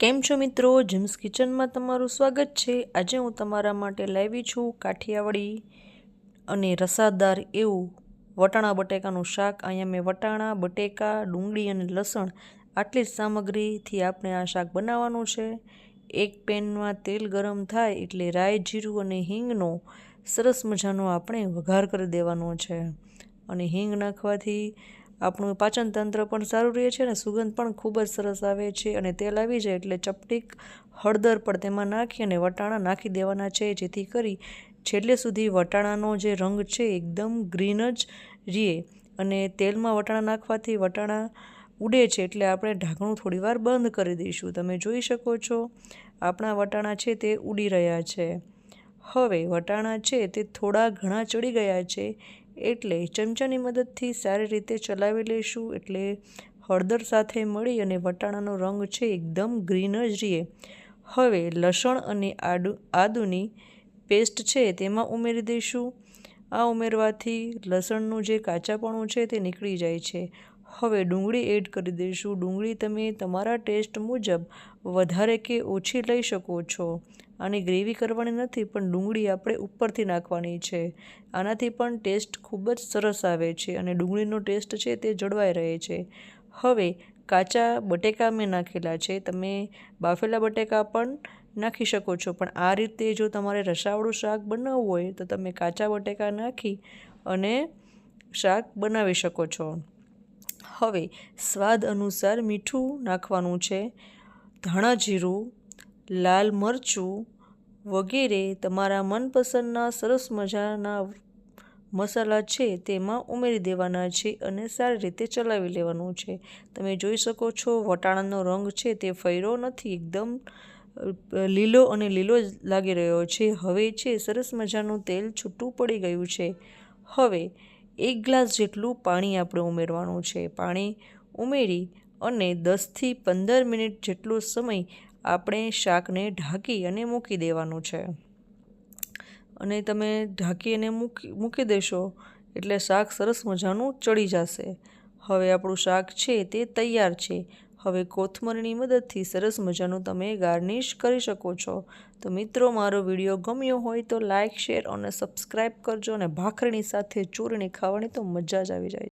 કેમ છો મિત્રો, જીમ્સ કિચનમાં તમારું સ્વાગત છે। આજે હું તમારા માટે લાવી છું કાઠિયાવાડી અને રસાદાર એવું વટાણા બટેકાનું શાક। અહીંયા મેં વટાણા, બટેકા, ડુંગળી અને લસણ આટલી જ સામગ્રીથી આપણે આ શાક બનાવવાનું છે। એક પેનમાં તેલ ગરમ થાય એટલે રાઈ, જીરું અને હિંગનો સરસ મજાનો આપણે વઘાર કરી દેવાનો છે। અને હિંગ નાખવાથી આપણું પાચન તંત્ર પણ સારું રહે છે અને સુગંધ પણ ખૂબ જ સરસ આવે છે। અને તેલ આવી જાય એટલે ચપટીક હળદર પણ તેમાં નાખી અને વટાણા નાખી દેવાના છે, જેથી કરી છેલ્લે સુધી વટાણાનો જે રંગ છે એકદમ ગ્રીન જ રહે। અને તેલમાં વટાણા નાખવાથી વટાણા ઉડે છે એટલે આપણે ઢાંકણું થોડીવાર બંધ કરી દઈશું। તમે જોઈ શકો છો આપણા વટાણા છે તે ઉડી રહ્યા છે। હવે વટાણા છે તે થોડા ઘણા ચડી ગયા છે એટલે ચમચાની મદદથી સારી રીતે ચલાવી લઈશું, એટલે હળદર સાથે મળી અને વટાણાનો રંગ છે એકદમ ગ્રીન જ રહે। હવે લસણ અને આદુની પેસ્ટ છે તેમાં ઉમેરી દઈશું। આ ઉમેરવાથી લસણનું જે કાચાપણું છે તે નીકળી જાય છે। હવે ડુંગળી એડ કરી દઈશું। ડુંગળી તમે તમારા ટેસ્ટ મુજબ વધારે કે ઓછી લઈ શકો છો। આની ગ્રેવી કરવાની નથી, પણ ડુંગળી આપણે ઉપરથી નાખવાની છે। આનાથી પણ ટેસ્ટ ખૂબ જ સરસ આવે છે અને ડુંગળીનો ટેસ્ટ છે તે જળવાઈ રહે છે। હવે કાચા બટેકા મેં નાખેલા છે, તમે બાફેલા બટેકા પણ નાખી શકો છો, પણ આ રીતે જો તમારે રસાવાળું શાક બનાવવું હોય તો તમે કાચા બટેકા નાખી અને શાક બનાવી શકો છો। હવે સ્વાદ અનુસાર મીઠું નાખવાનું છે, ધાણા જીરું, લાલ મરચું વગેરે તમારા મનપસંદના સરસ મજાના મસાલા છે તેમાં ઉમેરી દેવાના છે અને સારી રીતે ચલાવી લેવાનું છે। તમે જોઈ શકો છો વટાણાનો રંગ છે તે ફર્યો નથી, એકદમ લીલો અને લીલો જ લાગી રહ્યો છે। હવે છે સરસ મજાનું તેલ છૂટું પડી ગયું છે। હવે 1 ગ્લાસ જેટલું પાણી આપણે ઉમેરવાનું છે। પાણી ઉમેરી અને 10 થી 15 મિનિટ જેટલો સમય આપણે શાકને ઢાંકી અને મૂકી દેવાનું છે। અને તમે ઢાંકી અને મૂકી દેશો એટલે શાક સરસ મજાનું ચડી જશે। હવે આપણું શાક છે તે તૈયાર છે। હવે કોથમરીની મદદથી સરસ મજાનું તમે ગાર્નિશ કરી શકો છો। તો મિત્રો, મારો વિડીયો ગમ્યો હોય તો લાઇક, શેર અને સબસ્ક્રાઈબ કરજો અને ભાખરીની સાથે ચોરીને ખાવાની તો મજા જ આવી જાય।